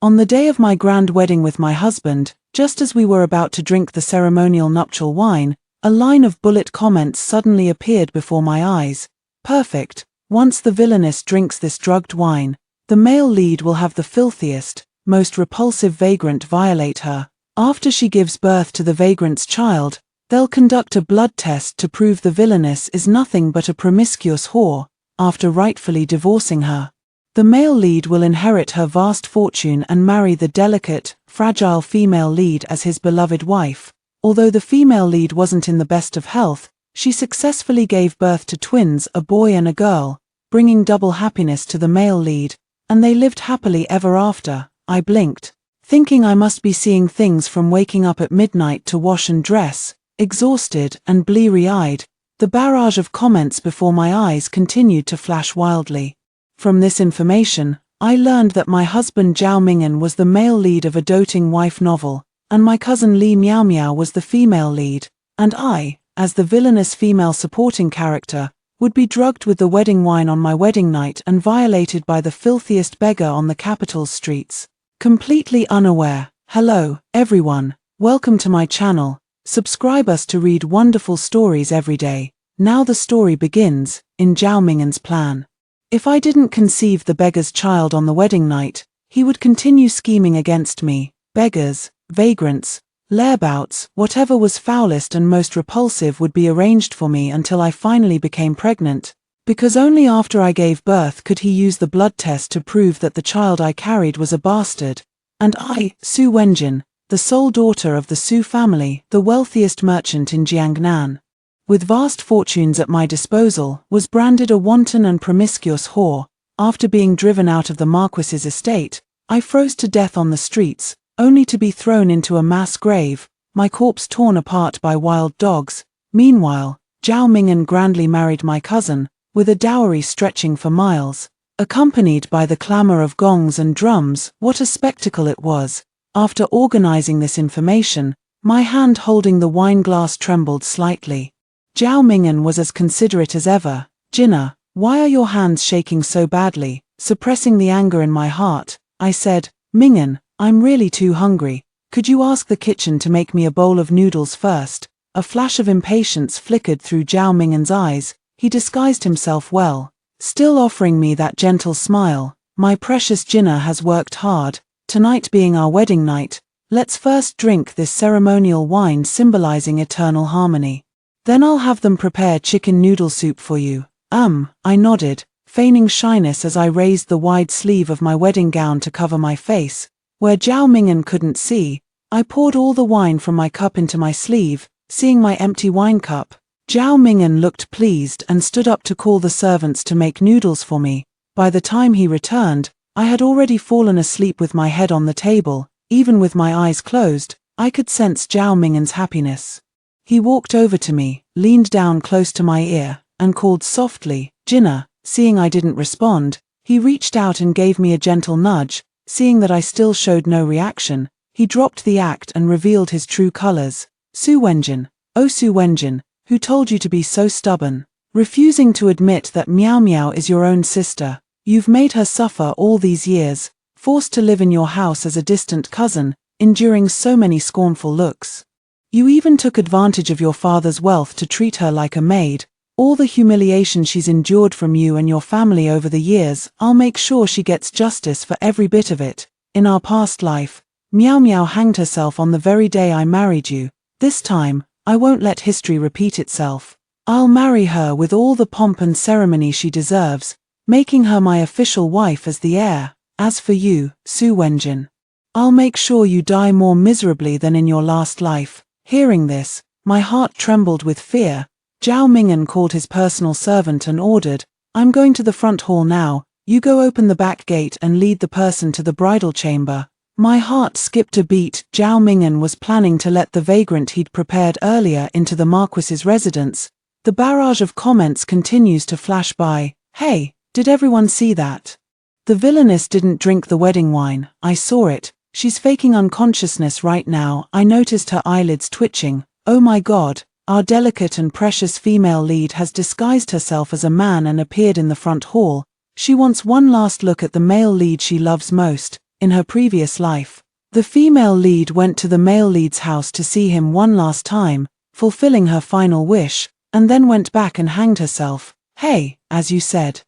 On the day of my grand wedding with my husband, just as we were about to drink the ceremonial nuptial wine, a line of bullet comments suddenly appeared before my eyes. Perfect. Once the villainess drinks this drugged wine, the male lead will have the filthiest, most repulsive vagrant violate her. After she gives birth to the vagrant's child, they'll conduct a blood test to prove the villainess is nothing but a promiscuous whore, after rightfully divorcing her. The male lead will inherit her vast fortune and marry the delicate, fragile female lead as his beloved wife. Although the female lead wasn't in the best of health, she successfully gave birth to twins, a boy and a girl, bringing double happiness to the male lead, and they lived happily ever after. I blinked, thinking I must be seeing things from waking up at midnight to wash and dress. Exhausted and bleary-eyed, the barrage of comments before my eyes continued to flash wildly. From this information, I learned that my husband Zhao Ming'an was the male lead of a doting wife novel, and my cousin Li Miao Miao was the female lead, and I, as the villainous female supporting character, would be drugged with the wedding wine on my wedding night and violated by the filthiest beggar on the capital's streets. Completely unaware. Hello, everyone. Welcome to my channel. Subscribe us to read wonderful stories every day. Now the story begins, in Zhao Ming'an's plan. If I didn't conceive the beggar's child on the wedding night, he would continue scheming against me. Beggars, vagrants, layabouts, whatever was foulest and most repulsive would be arranged for me until I finally became pregnant, because only after I gave birth could he use the blood test to prove that the child I carried was a bastard. And I, Su Wenjin, the sole daughter of the Su family, the wealthiest merchant in Jiangnan, with vast fortunes at my disposal, was branded a wanton and promiscuous whore. After being driven out of the Marquis's estate, I froze to death on the streets, only to be thrown into a mass grave, my corpse torn apart by wild dogs. Meanwhile, Zhao Ming'an grandly married my cousin, with a dowry stretching for miles, accompanied by the clamor of gongs and drums. What a spectacle it was! After organizing this information, my hand holding the wine glass trembled slightly. Zhao Ming'an was as considerate as ever. "Jinna, why are your hands shaking so badly?" Suppressing the anger in my heart, I said, "Ming'an, I'm really too hungry. Could you ask the kitchen to make me a bowl of noodles first?" A flash of impatience flickered through Zhao Ming'an's eyes. He disguised himself well, still offering me that gentle smile. "My precious Jinna has worked hard. Tonight being our wedding night, let's first drink this ceremonial wine symbolizing eternal harmony. Then I'll have them prepare chicken noodle soup for you." I nodded, feigning shyness as I raised the wide sleeve of my wedding gown to cover my face, where Zhao Ming'an couldn't see. I poured all the wine from my cup into my sleeve, seeing my empty wine cup. Zhao Ming'an looked pleased and stood up to call the servants to make noodles for me. By the time he returned, I had already fallen asleep with my head on the table. Even with my eyes closed, I could sense Zhao Ming'an's happiness. He walked over to me, leaned down close to my ear, and called softly, "Jinna." Seeing I didn't respond, he reached out and gave me a gentle nudge. Seeing that I still showed no reaction, he dropped the act and revealed his true colors. "Su Wenjin, oh Su Wenjin, who told you to be so stubborn, refusing to admit that Miao Miao is your own sister? You've made her suffer all these years, forced to live in your house as a distant cousin, enduring so many scornful looks. You even took advantage of your father's wealth to treat her like a maid. All the humiliation she's endured from you and your family over the years, I'll make sure she gets justice for every bit of it. In our past life, Miao Miao hanged herself on the very day I married you. This time, I won't let history repeat itself. I'll marry her with all the pomp and ceremony she deserves, making her my official wife as the heir. As for you, Su Wenjin, I'll make sure you die more miserably than in your last life." Hearing this, my heart trembled with fear. Zhao Ming'an called his personal servant and ordered, "I'm going to the front hall now. You go open the back gate and lead the person to the bridal chamber." My heart skipped a beat. Zhao Ming'an was planning to let the vagrant he'd prepared earlier into the Marquis's residence. The barrage of comments continues to flash by. "Hey, did everyone see that? The villainess didn't drink the wedding wine. I saw it. She's faking unconsciousness right now." I noticed her eyelids twitching. "Oh my God, our delicate and precious female lead has disguised herself as a man and appeared in the front hall. She wants one last look at the male lead she loves most." in her previous life. The female lead went to the male lead's house to see him one last time, fulfilling her final wish, and then went back and hanged herself. Hey, as you said.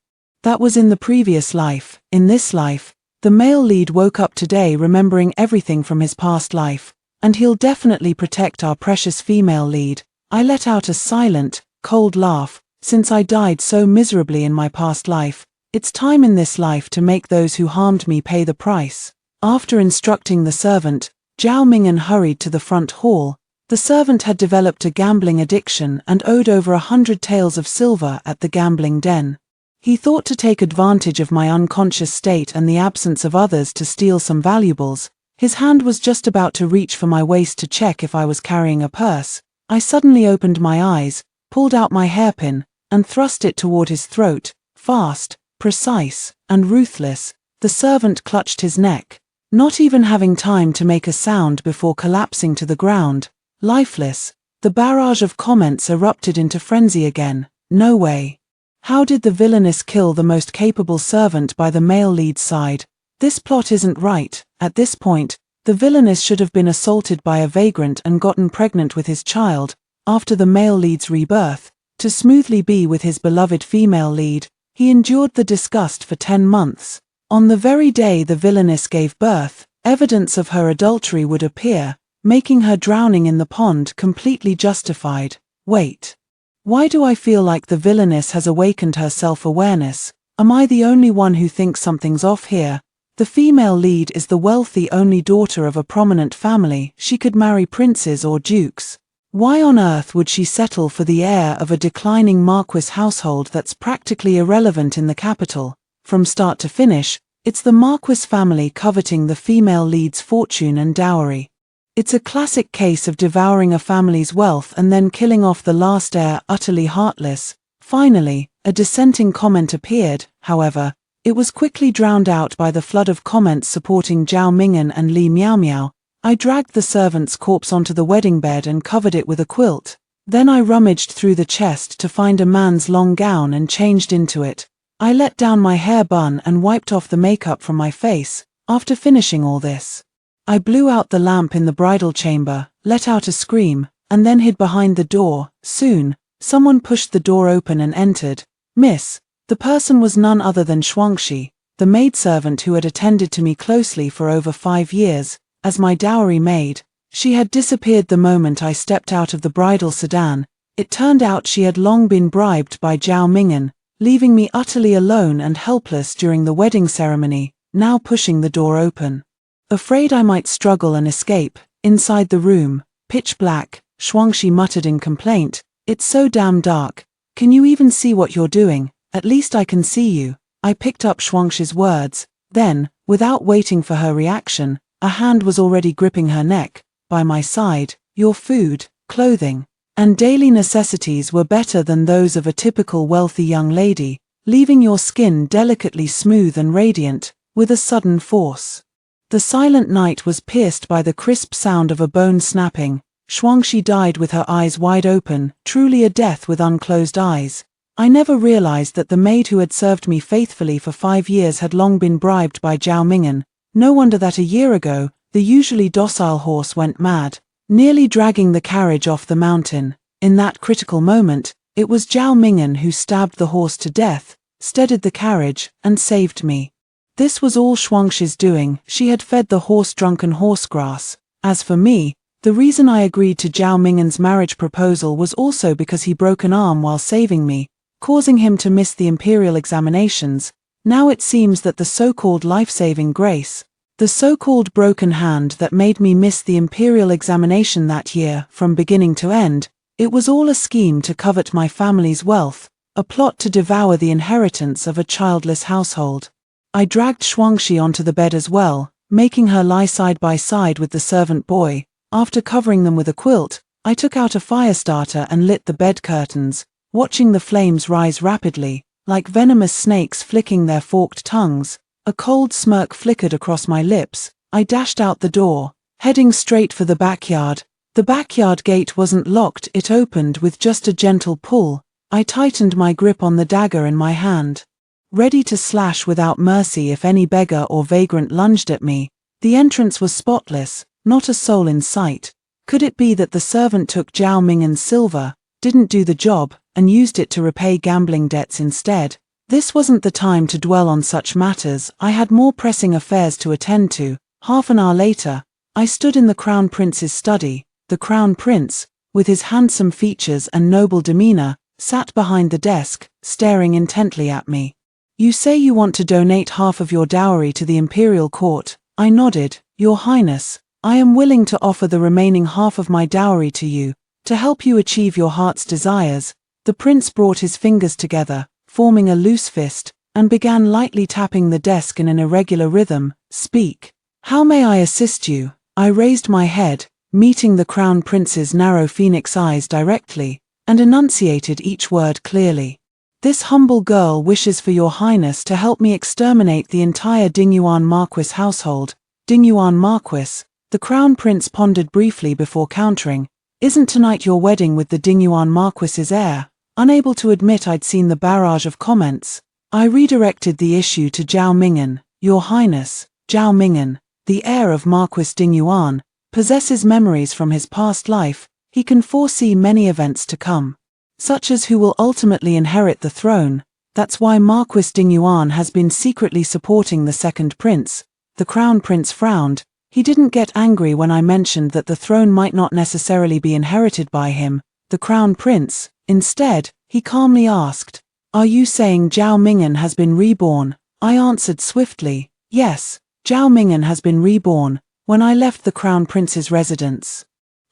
That was in the previous life. In this life, the male lead woke up today remembering everything from his past life, and he'll definitely protect our precious female lead. I let out a silent, cold laugh. Since I died so miserably in my past life, it's time in this life to make those who harmed me pay the price. After instructing the servant, Zhao Ming'an hurried to the front hall. The servant had developed a gambling addiction and owed over 100 taels of silver at the gambling den. He thought to take advantage of my unconscious state and the absence of others to steal some valuables. His hand was just about to reach for my waist to check if I was carrying a purse. I suddenly opened my eyes, pulled out my hairpin, and thrust it toward his throat. Fast, precise, and ruthless, the servant clutched his neck, not even having time to make a sound before collapsing to the ground. Lifeless, the barrage of comments erupted into frenzy again. No way. How did the villainess kill the most capable servant by the male lead's side? This plot isn't right. At this point, the villainess should have been assaulted by a vagrant and gotten pregnant with his child, after the male lead's rebirth, to smoothly be with his beloved female lead. He endured the disgust for 10 months. On the very day the villainess gave birth, evidence of her adultery would appear, making her drowning in the pond completely justified. Wait. Why do I feel like the villainess has awakened her self-awareness? Am I the only one who thinks something's off here? The female lead is the wealthy only daughter of a prominent family. She could marry princes or dukes. Why on earth would she settle for the heir of a declining marquis household that's practically irrelevant in the capital? From start to finish, it's the marquis family coveting the female lead's fortune and dowry. It's a classic case of devouring a family's wealth and then killing off the last heir, utterly heartless. Finally, a dissenting comment appeared. However, it was quickly drowned out by the flood of comments supporting Zhao Ming'an and Li Miaomiao. I dragged the servant's corpse onto the wedding bed and covered it with a quilt. Then I rummaged through the chest to find a man's long gown and changed into it. I let down my hair bun and wiped off the makeup from my face. After finishing all this, I blew out the lamp in the bridal chamber, let out a scream, and then hid behind the door. Soon, someone pushed the door open and entered. Miss, the person was none other than Shuangxi, the maidservant who had attended to me closely for over 5 years, as my dowry maid. She had disappeared the moment I stepped out of the bridal sedan. It turned out she had long been bribed by Zhao Ming'an, leaving me utterly alone and helpless during the wedding ceremony, now pushing the door open. Afraid I might struggle and escape, inside the room, pitch black, Shuangxi muttered in complaint, "It's so damn dark. Can you even see what you're doing? At least I can see you." I picked up Shuangxi's words. Then, without waiting for her reaction, a hand was already gripping her neck. By my side, your food, clothing, and daily necessities were better than those of a typical wealthy young lady, leaving your skin delicately smooth and radiant, with a sudden force. The silent night was pierced by the crisp sound of a bone snapping. Shuangxi died with her eyes wide open, truly a death with unclosed eyes. I never realized that the maid who had served me faithfully for 5 years had long been bribed by Zhao Ming'an. No wonder that a year ago, the usually docile horse went mad, nearly dragging the carriage off the mountain. In that critical moment, it was Zhao Ming'an who stabbed the horse to death, steadied the carriage, and saved me. This was all Shuangxi's doing. She had fed the horse drunken horse grass. As for me, the reason I agreed to Zhao Ming'an's marriage proposal was also because he broke an arm while saving me, causing him to miss the imperial examinations. Now it seems that the so-called life-saving grace, the so-called broken hand that made me miss the imperial examination that year from beginning to end, it was all a scheme to covet my family's wealth, a plot to devour the inheritance of a childless household. I dragged Shuangxi onto the bed as well, making her lie side by side with the servant boy. After covering them with a quilt, I took out a fire starter and lit the bed curtains, watching the flames rise rapidly, like venomous snakes flicking their forked tongues. A cold smirk flickered across my lips. I dashed out the door, heading straight for the backyard. The backyard gate wasn't locked, it opened with just a gentle pull. I tightened my grip on the dagger in my hand. ready to slash without mercy if any beggar or vagrant lunged at me. The entrance was spotless, not a soul in sight. Could it be that the servant took Zhao Mingen's silver, didn't do the job, and used it to repay gambling debts instead? This wasn't the time to dwell on such matters. I had more pressing affairs to attend to. Half an hour later, I stood in the Crown Prince's study. The Crown Prince, with his handsome features and noble demeanor, sat behind the desk, staring intently at me. "You say you want to donate half of your dowry to the imperial court." I nodded. "Your Highness, I am willing to offer the remaining half of my dowry to you, to help you achieve your heart's desires." The prince brought his fingers together, forming a loose fist, and began lightly tapping the desk in an irregular rhythm. "Speak. How may I assist you?" I raised my head, meeting the Crown Prince's narrow phoenix eyes directly, and enunciated each word clearly. "This humble girl wishes for your Highness to help me exterminate the entire Dingyuan Marquis household." Dingyuan Marquis, the Crown Prince pondered briefly before countering. "Isn't tonight your wedding with the Dingyuan Marquis's heir?" Unable to admit I'd seen the barrage of comments, I redirected the issue to Zhao Mingen. "Your Highness, Zhao Mingen, the heir of Marquis Dingyuan, possesses memories from his past life. He can foresee many events to come, such as who will ultimately inherit the throne. That's why Marquis Dingyuan has been secretly supporting the second prince." The Crown Prince frowned. He didn't get angry when I mentioned that the throne might not necessarily be inherited by him, the Crown Prince. Instead, he calmly asked, "Are you saying Zhao Mingen has been reborn?" I answered swiftly, "Yes, Zhao Mingen has been reborn." When I left the Crown Prince's residence,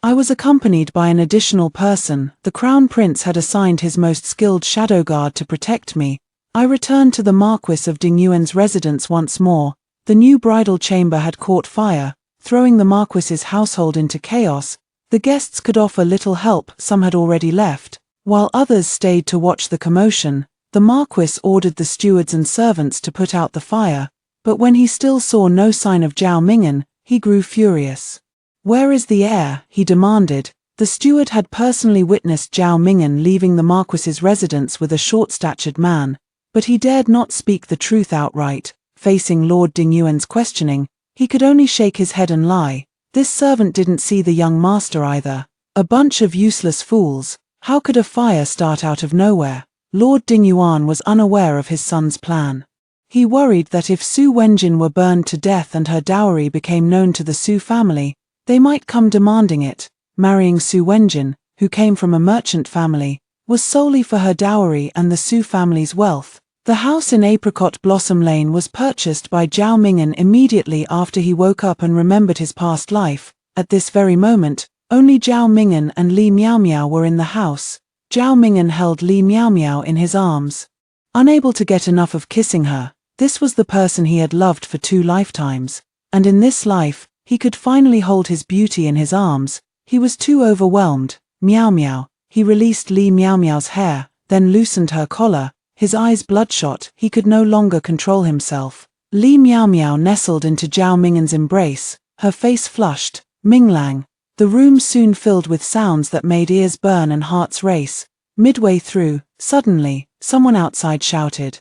I was accompanied by an additional person. The Crown Prince had assigned his most skilled shadow guard to protect me. I returned to the Marquis of Dingyuan's residence once more. The new bridal chamber had caught fire, throwing the Marquis's household into chaos. The guests could offer little help. Some had already left, while others stayed to watch the commotion. The Marquis ordered the stewards and servants to put out the fire, but when he still saw no sign of Zhao Mingen, he grew furious. "Where is the heir?" he demanded. The steward had personally witnessed Zhao Mingen leaving the Marquis's residence with a short-statured man, but he dared not speak the truth outright. Facing Lord Dingyuan's questioning, he could only shake his head and lie. This servant didn't see the young master either. A bunch of useless fools. How could a fire start out of nowhere? Lord Dingyuan was unaware of his son's plan. He worried that if Su Wenjin were burned to death and her dowry became known to the Su family, they might come demanding it. Marrying Su Wenjin, who came from a merchant family, was solely for her dowry and the Su family's wealth. The house in Apricot Blossom Lane was purchased by Zhao Mingen immediately after he woke up and remembered his past life. At this very moment, only Zhao Mingen and Li Miao Miao were in the house. Zhao Mingen held Li Miao Miao in his arms, unable to get enough of kissing her. This was the person he had loved for 2 lifetimes, and in this life, he could finally hold his beauty in his arms. He was too overwhelmed. "Miao Miao." He released Li Miao Miao's hair, then loosened her collar. His eyes bloodshot, he could no longer control himself. Li Miao Miao nestled into Zhao Mingen's embrace, her face flushed. "Minglang." The room soon filled with sounds that made ears burn and hearts race. Midway through, suddenly, someone outside shouted,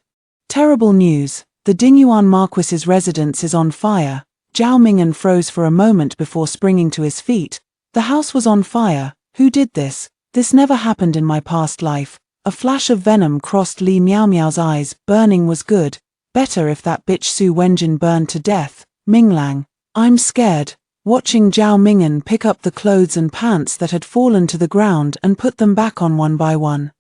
"Terrible news! The Dingyuan Marquis's residence is on fire." Zhao Mingen froze for a moment before springing to his feet. The house was on fire. Who did this? This never happened in my past life. A flash of venom crossed Li Miao Miao's eyes. Burning was good. Better if that bitch Su Wenjin burned to death. Minglang. I'm scared. Watching Zhao Mingen pick up the clothes and pants that had fallen to the ground and put them back on one by one.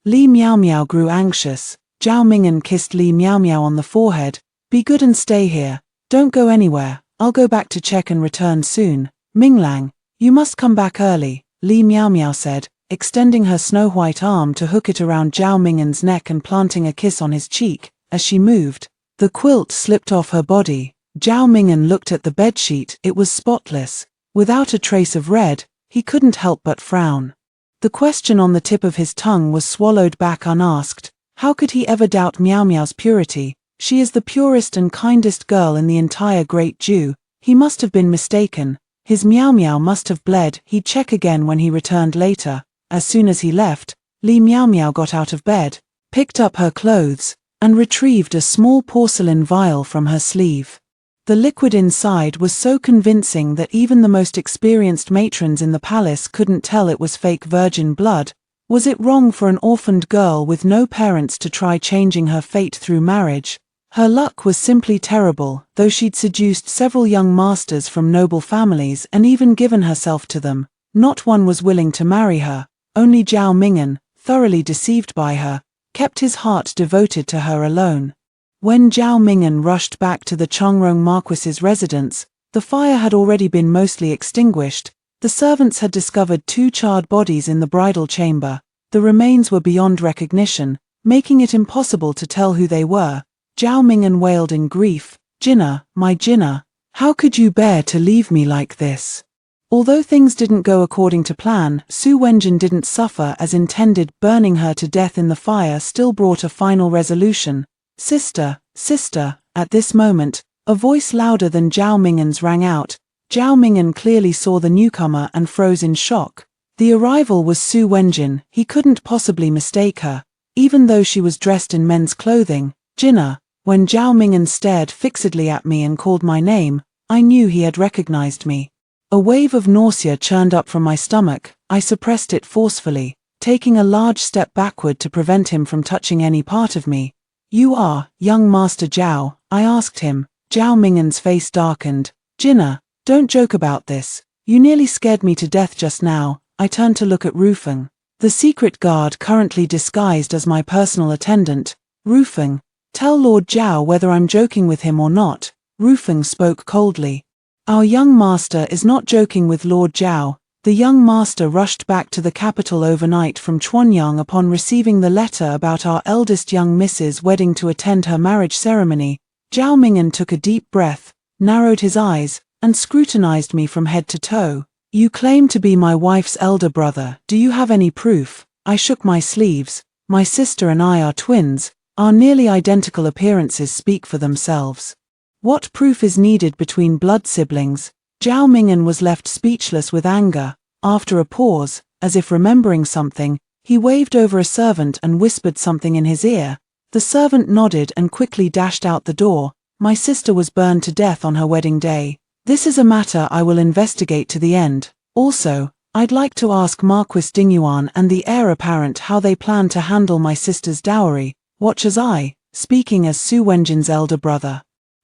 Li Miao Miao grew anxious. Zhao Mingen kissed Li Miao Miao on the forehead. "Be good and stay here. Don't go anywhere. I'll go back to check and return soon." "Minglang, you must come back early," Li Miao Miao said, extending her snow-white arm to hook it around Zhao Mingen's neck and planting a kiss on his cheek. As she moved, the quilt slipped off her body. Zhao Mingen looked at the bedsheet. It was spotless. Without a trace of red, he couldn't help but frown. The question on the tip of his tongue was swallowed back unasked. How could he ever doubt Miao Miao's purity? She is the purest and kindest girl in the entire Great Jew. He must have been mistaken. His Miao Miao must have bled. He'd check again when he returned later. As soon as he left, Li Miao Miao got out of bed, picked up her clothes, and retrieved a small porcelain vial from her sleeve. The liquid inside was so convincing that even the most experienced matrons in the palace couldn't tell it was fake virgin blood. Was it wrong for an orphaned girl with no parents to try changing her fate through marriage? Her luck was simply terrible, though she'd seduced several young masters from noble families and even given herself to them. Not one was willing to marry her. Only Zhao Ming'an, thoroughly deceived by her, kept his heart devoted to her alone. When Zhao Ming'an rushed back to the Chongrong Marquis's residence, the fire had already been mostly extinguished. The servants had discovered 2 charred bodies in the bridal chamber. The remains were beyond recognition, making it impossible to tell who they were. Zhao Ming'an wailed in grief, "Jinna, my Jinna, how could you bear to leave me like this?" Although things didn't go according to plan, Su Wenjin didn't suffer as intended. Burning her to death in the fire still brought a final resolution. "Sister, sister," at this moment, a voice louder than Zhao Ming'an's rang out. Zhao Ming'an clearly saw the newcomer and froze in shock. The arrival was Su Wenjin. He couldn't possibly mistake her, even though she was dressed in men's clothing. "Jinna." When Zhao Ming'an stared fixedly at me and called my name, I knew he had recognized me. A wave of nausea churned up from my stomach. I suppressed it forcefully, taking a large step backward to prevent him from touching any part of me. "You are, young Master Zhao?" I asked him. Zhao Ming'an's face darkened. "Jinna, don't joke about this. You nearly scared me to death just now." I turned to look at Rufeng, the secret guard currently disguised as my personal attendant. "Rufeng, tell Lord Zhao whether I'm joking with him or not." Rufeng spoke coldly. "Our young master is not joking with Lord Zhao." The young master rushed back to the capital overnight from Chuanyang upon receiving the letter about our eldest young Mrs. wedding to attend her marriage ceremony. Zhao Ming'an took a deep breath, narrowed his eyes, and scrutinized me from head to toe. "You claim to be my wife's elder brother. Do you have any proof?" I shook my sleeves. "My sister and I are twins. Our nearly identical appearances speak for themselves. What proof is needed between blood siblings?" Zhao Ming'an was left speechless with anger. After a pause, as if remembering something, he waved over a servant and whispered something in his ear. The servant nodded and quickly dashed out the door. "My sister was burned to death on her wedding day. This is a matter I will investigate to the end. Also, I'd like to ask Marquis Dingyuan and the heir apparent how they plan to handle my sister's dowry." Watch as I, speaking as Su Wenjin's elder brother,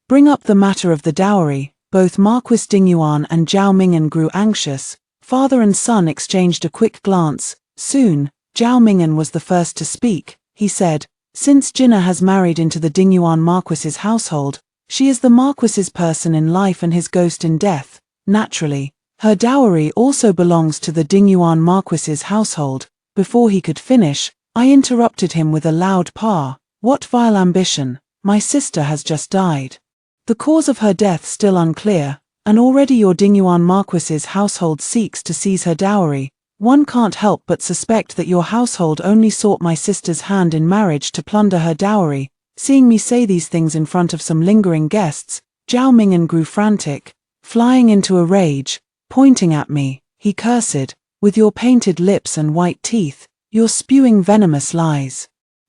bring up the matter of the dowry. Both Marquis Dingyuan and Zhao Ming'an grew anxious. Father and son exchanged a quick glance. Soon, Zhao Ming'an was the first to speak. He said, "Since Jinna has married into the Dingyuan Marquis's household, she is the Marquis's person in life and his ghost in death. Naturally, her dowry also belongs to the Dingyuan Marquis's household." Before he could finish, I interrupted him with a loud "Pa, what vile ambition! My sister has just died. The cause of her death still unclear, and already your Dingyuan Marquis's household seeks to seize her dowry. One can't help but suspect that your household only sought my sister's hand in marriage to plunder her dowry." Seeing me say these things in front of some lingering guests, Zhao Ming'an grew frantic, flying into a rage. Pointing at me, he cursed, "With your painted lips and white teeth, you're spewing venomous lies."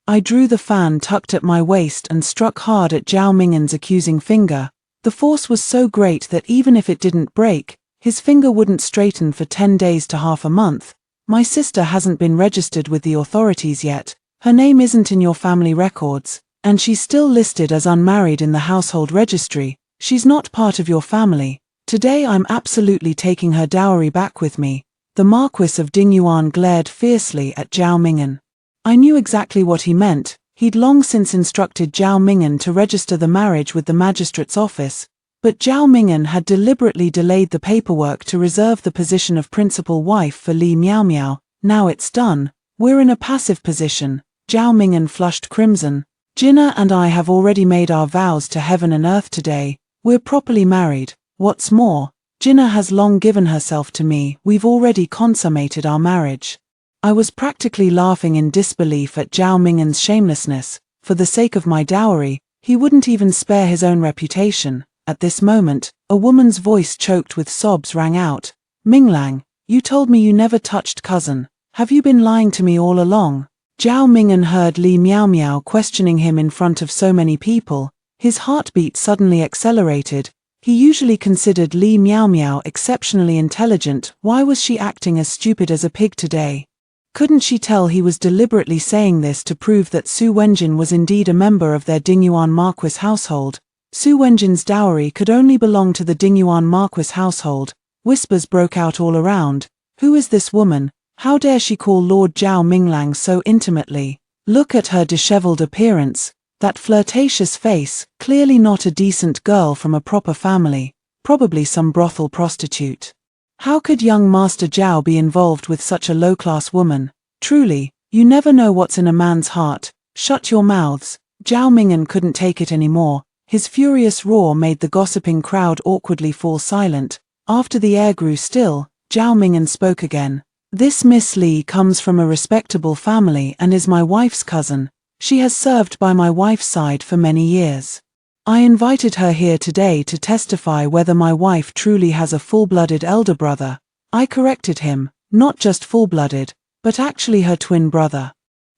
I drew the fan tucked at my waist and struck hard at Zhao Ming'an's accusing finger. The force was so great that even if it didn't break, his finger wouldn't straighten for 10 days to half a month. "My sister hasn't been registered with the authorities yet. Her name isn't in your family records, and she's still listed as unmarried in the household registry. She's not part of your family. Today I'm absolutely taking her dowry back with me." The Marquis of Dingyuan glared fiercely at Zhao Ming'an. I knew exactly what he meant. He'd long since instructed Zhao Ming'an to register the marriage with the magistrate's office, but Zhao Ming'an had deliberately delayed the paperwork to reserve the position of principal wife for Li Miao Miao. Now it's done. We're in a passive position. Zhao Ming'an flushed crimson. "Jinna and I have already made our vows to heaven and earth today. We're properly married. What's more, Jinna has long given herself to me. We've already consummated our marriage." I was practically laughing in disbelief at Zhao Ming'an's shamelessness. For the sake of my dowry, he wouldn't even spare his own reputation. At this moment, a woman's voice choked with sobs rang out. "Minglang, you told me you never touched cousin. Have you been lying to me all along?" Zhao Ming'an heard Li Miao Miao questioning him in front of so many people. His heartbeat suddenly accelerated. He usually considered Li Miao Miao exceptionally intelligent. Why was she acting as stupid as a pig today? Couldn't she tell he was deliberately saying this to prove that Su Wenjin was indeed a member of their Dingyuan Marquis household? Su Wenjin's dowry could only belong to the Dingyuan Marquis household. Whispers broke out all around. Who is this woman? How dare she call Lord Zhao Minglang so intimately? Look at her disheveled appearance, that flirtatious face, clearly not a decent girl from a proper family, probably some brothel prostitute. How could young Master Zhao be involved with such a low-class woman? Truly, you never know what's in a man's heart. Shut your mouths. Zhao Ming'an couldn't take it anymore. His furious roar made the gossiping crowd awkwardly fall silent. After the air grew still, Zhao Ming'an spoke again. This Miss Li comes from a respectable family and is my wife's cousin. She has served by my wife's side for many years. I invited her here today to testify whether my wife truly has a full-blooded elder brother. I corrected him, not just full-blooded, but actually her twin brother.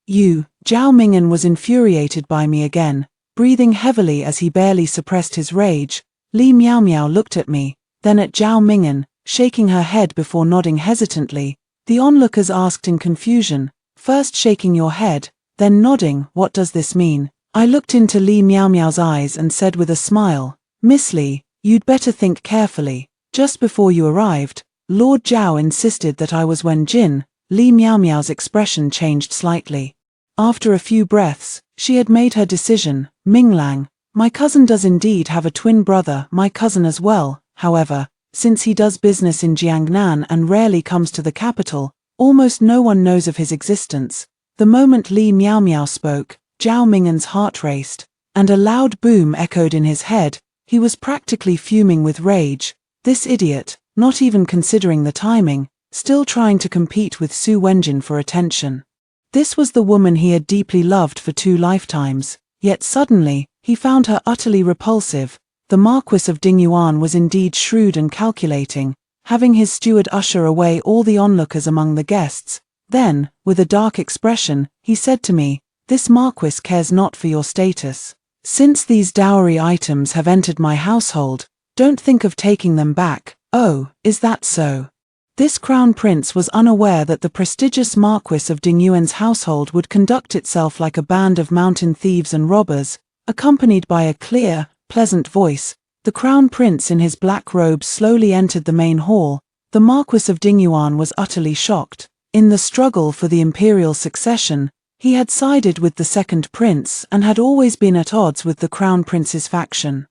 Zhao Ming'an was infuriated by me again, breathing heavily as he barely suppressed his rage. Li Miao Miao looked at me, then at Zhao Ming'an, shaking her head before nodding hesitantly. The onlookers asked in confusion, first shaking your head, then nodding. What does this mean? I looked into Li Miao Miao's eyes and said with a smile, Miss Li, you'd better think carefully. Just before you arrived, Lord Zhao insisted that I was Wen Jin. Li Miao Miao's expression changed slightly. After a few breaths, she had made her decision. Minglang, my cousin does indeed have a twin brother, my cousin as well. However, since he does business in Jiangnan and rarely comes to the capital, almost no one knows of his existence. The moment Li Miao Miao spoke, Zhao Ming'an's heart raced, and a loud boom echoed in his head. He was practically fuming with rage. This idiot, not even considering the timing, still trying to compete with Su Wenjin for attention. This was the woman he had deeply loved for 2 lifetimes, yet suddenly, he found her utterly repulsive. The Marquis of Dingyuan was indeed shrewd and calculating, having his steward usher away all the onlookers among the guests. Then, with a dark expression, he said to me, this Marquis cares not for your status. Since these dowry items have entered my household, don't think of taking them back. Oh, is that so? This crown prince was unaware that the prestigious Marquis of Dingyuan's household would conduct itself like a band of mountain thieves and robbers. Accompanied by a clear, pleasant voice, the crown prince in his black robes slowly entered the main hall. The Marquis of Dingyuan was utterly shocked. In the struggle for the imperial succession, he had sided with the second prince and had always been at odds with the crown prince's faction.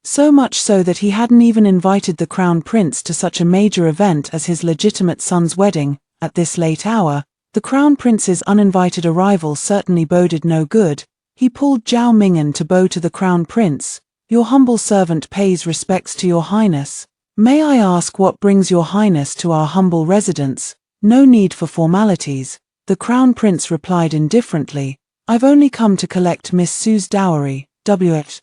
So much so that he hadn't even invited the crown prince to such a major event as his legitimate son's wedding. At this late hour, the crown prince's uninvited arrival certainly boded no good. He pulled Zhao Ming'an to bow to the crown prince. Your humble servant pays respects to your highness. May I ask what brings your highness to our humble residence? No need for formalities, the crown prince replied indifferently. I've only come to collect Miss Su's dowry. The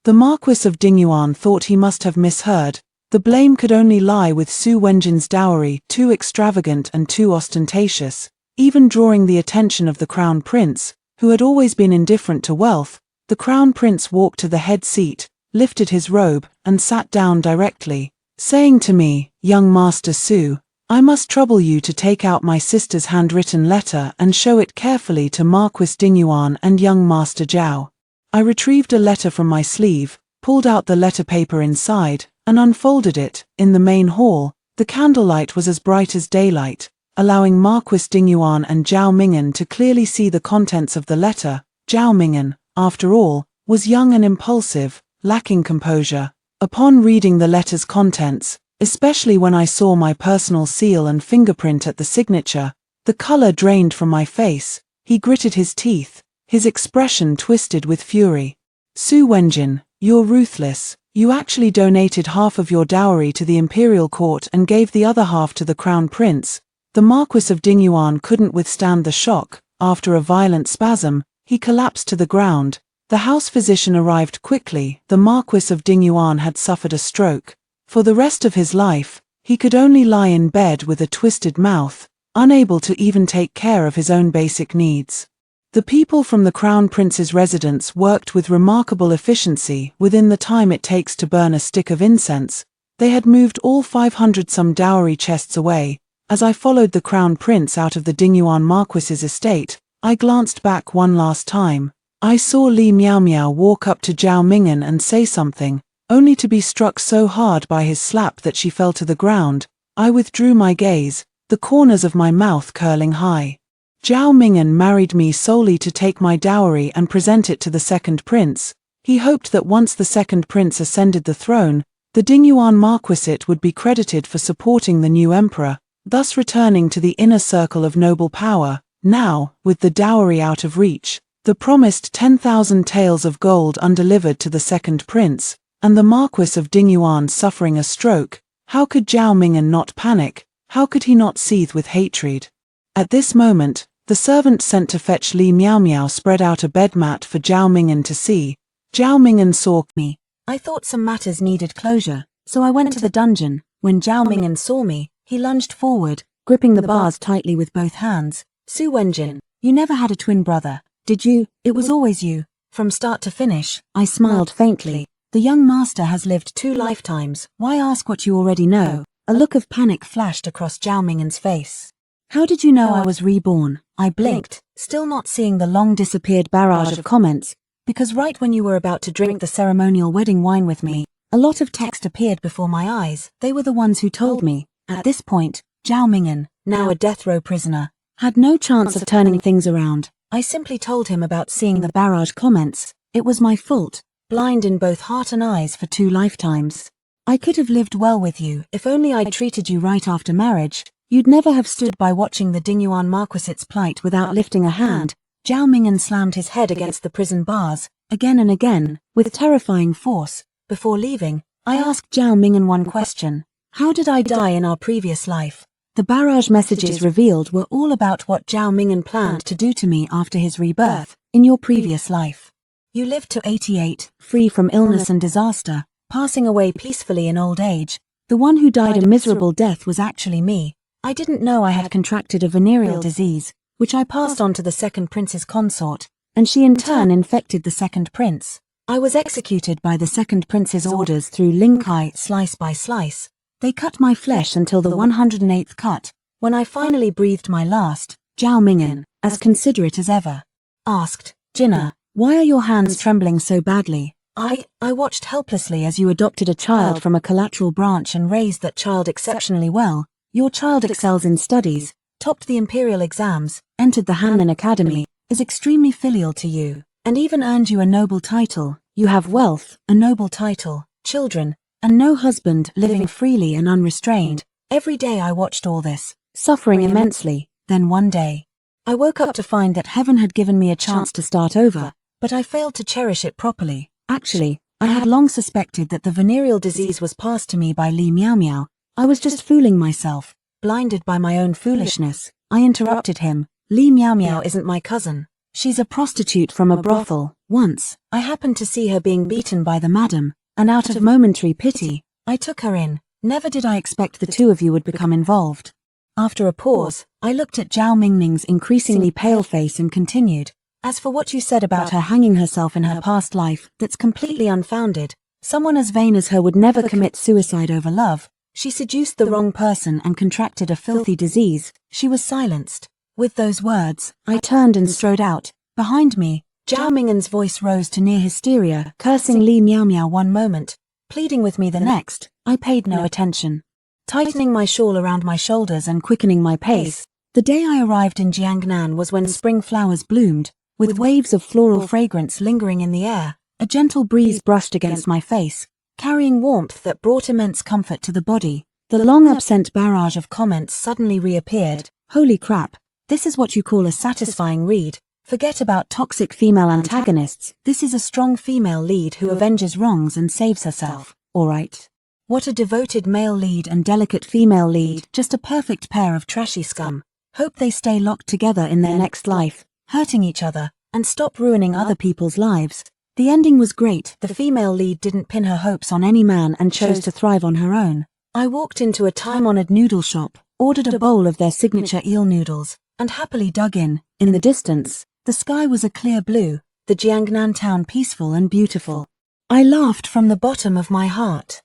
Marquis of Dingyuan thought he must have misheard. The blame could only lie with Su Wenjin's dowry, too extravagant and too ostentatious, even drawing the attention of the crown prince, who had always been indifferent to wealth. The crown prince walked to the head seat, lifted his robe, and sat down directly, saying to me, young Master Su, I must trouble you to take out my sister's handwritten letter and show it carefully to Marquis Dingyuan and young Master Zhao. I retrieved a letter from my sleeve, pulled out the letter paper inside, and unfolded it. In the main hall, the candlelight was as bright as daylight, allowing Marquis Dingyuan and Zhao Ming'an to clearly see the contents of the letter. Zhao Ming'an, after all, was young and impulsive, lacking composure. Upon reading the letter's contents, especially when I saw my personal seal and fingerprint at the signature, the color drained from my face. He gritted his teeth, his expression twisted with fury. Su Wenjin, you're ruthless. You actually donated half of your dowry to the imperial court and gave the other half to the crown prince. The Marquis of Dingyuan couldn't withstand the shock. After a violent spasm, he collapsed to the ground. The house physician arrived quickly. The Marquis of Dingyuan had suffered a stroke. For the rest of his life, he could only lie in bed with a twisted mouth, unable to even take care of his own basic needs. The people from the Crown Prince's residence worked with remarkable efficiency within the time it takes to burn a stick of incense. They had moved all 500-some dowry chests away. As I followed the Crown Prince out of the Dingyuan Marquis's estate, I glanced back one last time. I saw Li Miao Miao walk up to Zhao Ming'an and say something, only to be struck so hard by his slap that she fell to the ground. I withdrew my gaze, the corners of my mouth curling high. Zhao Ming'an married me solely to take my dowry and present it to the second prince. He hoped that once the second prince ascended the throne, the Dingyuan Marquisate would be credited for supporting the new emperor, thus returning to the inner circle of noble power. Now, with the dowry out of reach, the promised 10,000 taels of gold undelivered to the second prince, and the Marquis of Dingyuan suffering a stroke, how could Zhao Ming'an not panic? How could he not seethe with hatred? At this moment, the servant sent to fetch Li Miao Miao spread out a bed mat for Zhao Ming'an to see. Zhao Ming'an saw me. I thought some matters needed closure, so I went to the dungeon. When Zhao Ming'an saw me, he lunged forward, gripping the bars tightly with both hands. Su Wenjin, you never had a twin brother, did you? It was always you. From start to finish, I smiled faintly. The young master has lived 2 lifetimes. Why ask what you already know? A look of panic flashed across Zhao Ming'an's face. How did you know I was reborn? I blinked, still not seeing the long-disappeared barrage of comments, because right when you were about to drink the ceremonial wedding wine with me, a lot of text appeared before my eyes. They were the ones who told me. At this point, Zhao Ming'an, now a death row prisoner, had no chance of turning things around. I simply told him about seeing the barrage comments. It was my fault, blind in both heart and eyes for 2 lifetimes. I could have lived well with you if only I'd treated you right after marriage. You'd never have stood by watching the Dingyuan Marquisate's plight without lifting a hand. Zhao Ming'an slammed his head against the prison bars, again and again, with terrifying force. Before leaving, I asked Zhao Ming'an one question. How did I die in our previous life? The barrage messages revealed were all about what Zhao Ming'an planned to do to me after his rebirth, in your previous life. You lived to 88, free from illness and disaster, passing away peacefully in old age. The one who died a miserable death was actually me. I didn't know I had contracted a venereal disease, which I passed on to the second prince's consort, and she in turn infected the second prince. I was executed by the second prince's orders through Lingkai slice by slice. They cut my flesh until the 108th cut. When I finally breathed my last, Zhao Ming'an, as considerate as ever, asked, Jinna, why are your hands trembling so badly? I watched helplessly as you adopted a child from a collateral branch and raised that child exceptionally well. Your child excels in studies, topped the imperial exams, entered the Hanlin Academy, is extremely filial to you, and even earned you a noble title. You have wealth, a noble title, children, and no husband, living freely and unrestrained. Every day I watched all this, suffering immensely. Then one day, I woke up to find that heaven had given me a chance to start over, but I failed to cherish it properly. Actually, I had long suspected that the venereal disease was passed to me by Li Miao Miao. I was just fooling myself, blinded by my own foolishness. I interrupted him. Li Miao Miao isn't my cousin. She's a prostitute from a brothel. Once, I happened to see her being beaten by the madam, and out of momentary pity, I took her in. Never did I expect the 2 of you would become involved. After a pause, I looked at Zhao Mingning's increasingly pale face and continued. As for what you said about her hanging herself in her past life, that's completely unfounded. Someone as vain as her would never commit suicide over love. She seduced the wrong person and contracted a filthy disease. She was silenced. With those words, I turned and strode out. Behind me, Zhao Ming'an's voice rose to near hysteria, cursing Li Miao Miao one moment, pleading with me the next. I paid no attention. Tightening my shawl around my shoulders and quickening my pace, the day I arrived in Jiangnan was when spring flowers bloomed, with waves of floral fragrance lingering in the air. A gentle breeze brushed against my face, carrying warmth that brought immense comfort to the body. The long-absent barrage of comments suddenly reappeared. Holy crap, this is what you call a satisfying read. Forget about toxic female antagonists. This is a strong female lead who avenges wrongs and saves herself. Alright. What a devoted male lead and delicate female lead, just a perfect pair of trashy scum. Hope they stay locked together in their next life, hurting each other, and stop ruining other people's lives. The ending was great. The female lead didn't pin her hopes on any man and chose to thrive on her own. I walked into a time-honored noodle shop, ordered a bowl of their signature eel noodles, and happily dug in. In the distance, The sky was a clear blue, the Jiangnan town peaceful and beautiful. I laughed from the bottom of my heart.